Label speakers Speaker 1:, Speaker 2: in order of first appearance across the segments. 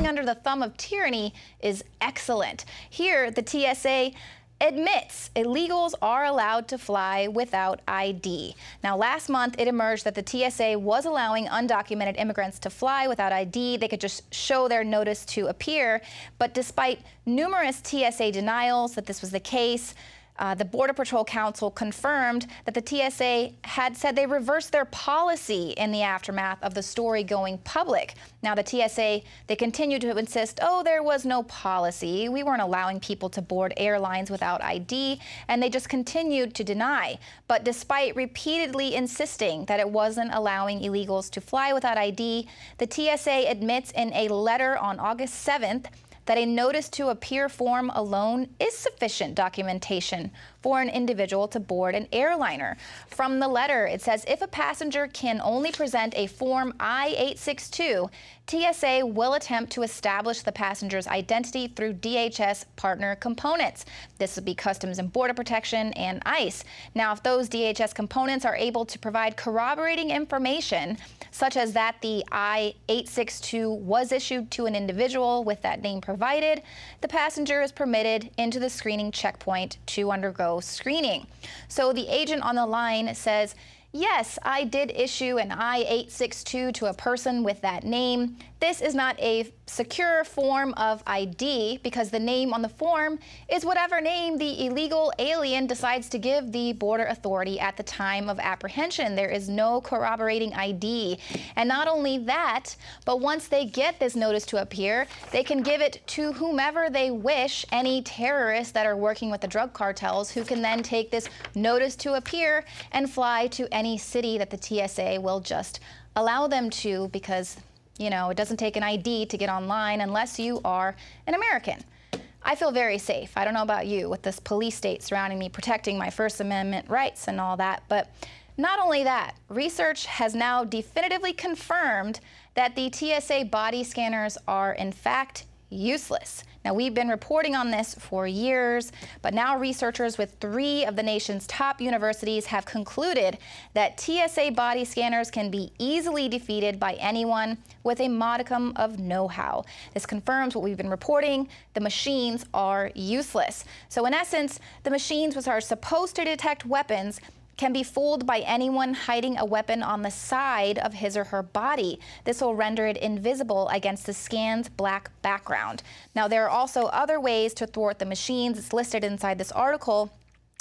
Speaker 1: living under the thumb of tyranny is excellent. Here, the TSA admits illegals are allowed to fly without ID. Now, last month, it emerged that the TSA was allowing undocumented immigrants to fly without ID. They could just show their notice to appear. But despite numerous TSA denials that this was the case, the Border Patrol Council confirmed that the TSA had said they reversed their policy in the aftermath of the story going public. Now, the TSA, they continue to insist, oh, there was no policy. We weren't allowing people to board airlines without ID, and they just continued to deny. But despite repeatedly insisting that it wasn't allowing illegals to fly without ID, the TSA admits in a letter on August 7th that a notice to appear form alone is sufficient documentation for an individual to board an airliner. From the letter, it says if a passenger can only present a Form I-862, TSA will attempt to establish the passenger's identity through DHS partner components. This would be Customs and Border Protection and ICE. Now, if those DHS components are able to provide corroborating information, such as that the I-862 was issued to an individual with that name provided, the passenger is permitted into the screening checkpoint to undergo screening. So the agent on the line says, yes, I did issue an I-862 to a person with that name. This is not a secure form of ID because the name on the form is whatever name the illegal alien decides to give the border authority at the time of apprehension. There is no corroborating ID. And not only that, but once they get this notice to appear, they can give it to whomever they wish, any terrorists that are working with the drug cartels, who can then take this notice to appear and fly to any city that the TSA will just allow them to, because, you know, it doesn't take an ID to get online unless you are an American. I feel very safe. I don't know about you, with this police state surrounding me, protecting my First Amendment rights and all that. But not only that, research has now definitively confirmed that the TSA body scanners are, in fact, useless. Now, we've been reporting on this for years, but now researchers with 3 of the nation's top universities have concluded that TSA body scanners can be easily defeated by anyone with a modicum of know-how. This confirms what we've been reporting. The machines are useless. So in essence, the machines, which are supposed to detect weapons, can be fooled by anyone hiding a weapon on the side of his or her body. This will render it invisible against the scan's black background. Now, there are also other ways to thwart the machines. It's listed inside this article.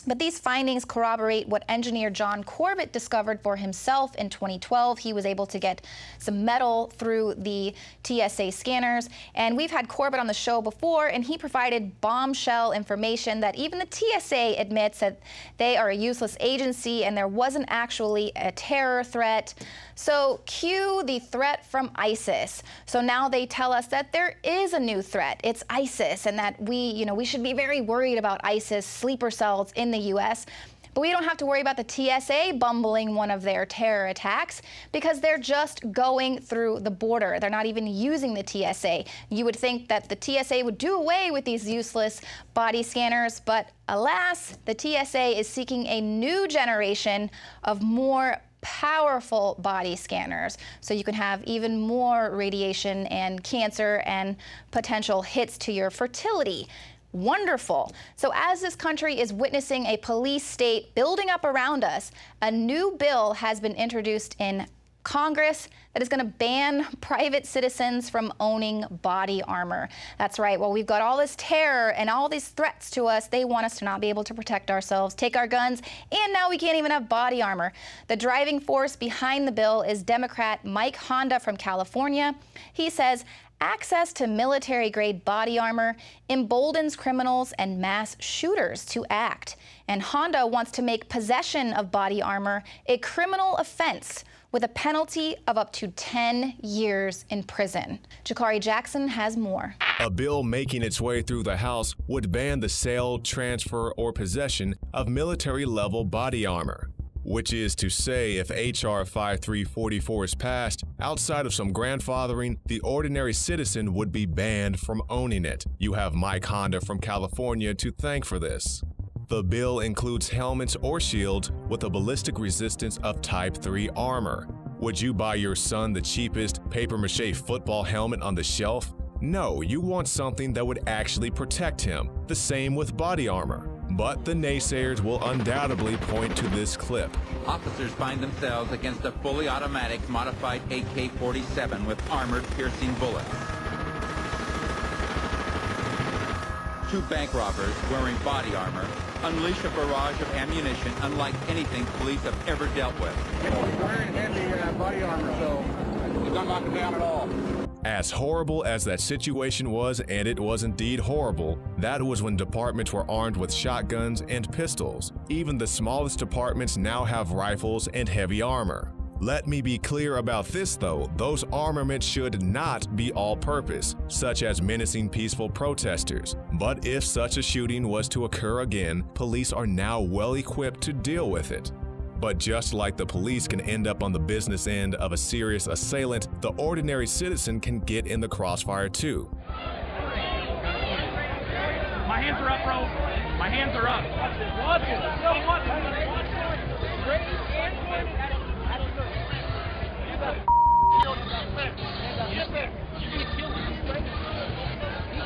Speaker 1: But these findings corroborate what engineer John Corbett discovered for himself in 2012. He was able to get some metal through the TSA scanners. And we've had Corbett on the show before, and he provided bombshell information that even the TSA admits that they are a useless agency and there wasn't actually a terror threat. So cue the threat from ISIS. So now they tell us that there is a new threat. It's ISIS, and that we should be very worried about ISIS sleeper cells in the U.S. But we don't have to worry about the TSA bumbling one of their terror attacks because they're just going through the border. They're not even using the TSA. You would think that the TSA would do away with these useless body scanners, but alas, the TSA is seeking a new generation of more powerful body scanners, so you can have even more radiation and cancer and potential hits to your fertility. Wonderful. So as this country is witnessing a police state building up around us, a new bill has been introduced in Congress that is going to ban private citizens from owning body armor. That's right. Well, we've got all this terror and all these threats to us. They want us to not be able to protect ourselves, take our guns, and now we can't even have body armor. The driving force behind the bill is Democrat Mike Honda from California. He says access to military-grade body armor emboldens criminals and mass shooters to act. And Honda wants to make possession of body armor a criminal offense with a penalty of up to 10 years in prison. Jakari Jackson has more.
Speaker 2: A bill making its way through the House would ban the sale, transfer, or possession of military-level body armor. Which is to say, if H.R. 5344 is passed, outside of some grandfathering, the ordinary citizen would be banned from owning it. You have Mike Honda from California to thank for this. The bill includes helmets or shields with a ballistic resistance of Type 3 armor. Would you buy your son the cheapest papier-mâché football helmet on the shelf? No, you want something that would actually protect him. The same with body armor. But the naysayers will undoubtedly point to this clip.
Speaker 3: Officers find themselves against a fully automatic modified AK-47 with armored piercing bullets. Two bank robbers wearing body armor unleash a barrage of ammunition unlike anything police have ever dealt with.
Speaker 4: He was wearing heavy body armor, so he's not knocking down at all.
Speaker 2: As horrible as that situation was, and it was indeed horrible, that was when departments were armed with shotguns and pistols. Even the smallest departments now have rifles and heavy armor. Let me be clear about this though, those armaments should not be all-purpose, such as menacing peaceful protesters. But if such a shooting was to occur again, police are now well equipped to deal with it. But just like the police can end up on the business end of a serious assailant, the ordinary citizen can get in the crossfire too.
Speaker 5: My hands are up, bro. My hands are up. Watch it. Watch it.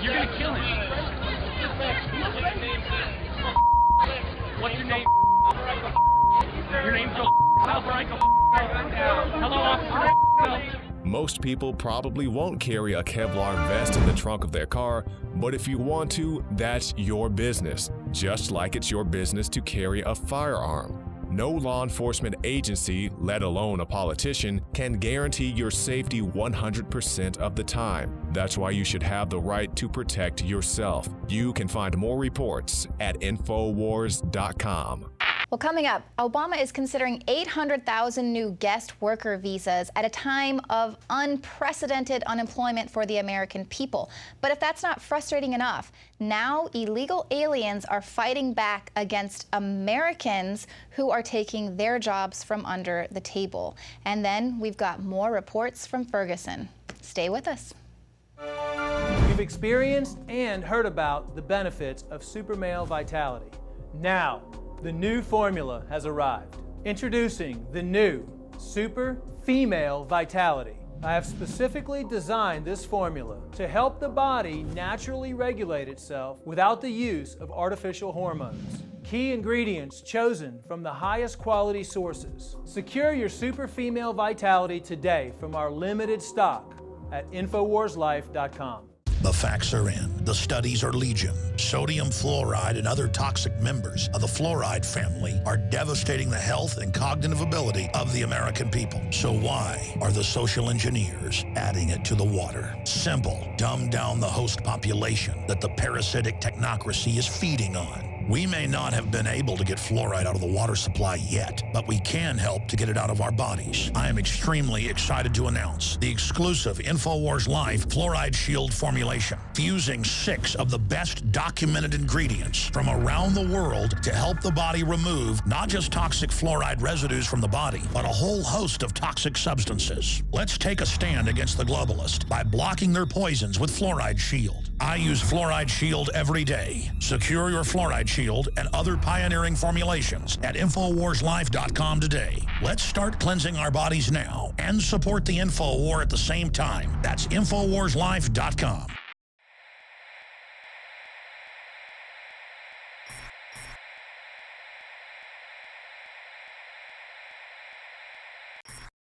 Speaker 5: You're gonna kill him. What's your name? Your name's Joe. Hello, officer.
Speaker 2: Most people probably won't carry a Kevlar vest in the trunk of their car, but if you want to, that's your business, just like it's your business to carry a firearm. No law enforcement agency, let alone a politician, can guarantee your safety 100% of the time. That's why you should have the right to protect yourself. You can find more reports at Infowars.com.
Speaker 1: Well, coming up, Obama is considering 800,000 new guest worker visas at a time of unprecedented unemployment for the American people. But if that's not frustrating enough, now illegal aliens are fighting back against Americans who are taking their jobs from under the table. And then we've got more reports from Ferguson. Stay with us.
Speaker 6: We've experienced and heard about the benefits of super male vitality. Now, the new formula has arrived. Introducing the new Super Female Vitality. I have specifically designed this formula to help the body naturally regulate itself without the use of artificial hormones. Key ingredients chosen from the highest quality sources. Secure your Super Female Vitality today from our limited stock at InfoWarsLife.com.
Speaker 7: The facts are in. The studies are legion. Sodium fluoride and other toxic members of the fluoride family are devastating the health and cognitive ability of the American people. So why are the social engineers adding it to the water? Simple. Dumb down the host population that the parasitic technocracy is feeding on. We may not have been able to get fluoride out of the water supply yet, but we can help to get it out of our bodies. I am extremely excited to announce the exclusive InfoWars Life Fluoride Shield formulation, fusing 6 of the best documented ingredients from around the world to help the body remove not just toxic fluoride residues from the body, but a whole host of toxic substances. Let's take a stand against the globalist by blocking their poisons with Fluoride Shield. I use Fluoride Shield every day. Secure your Fluoride Shield and other pioneering formulations at InfoWarsLife.com today. Let's start cleansing our bodies now and support the InfoWar at the same time. That's InfoWarsLife.com.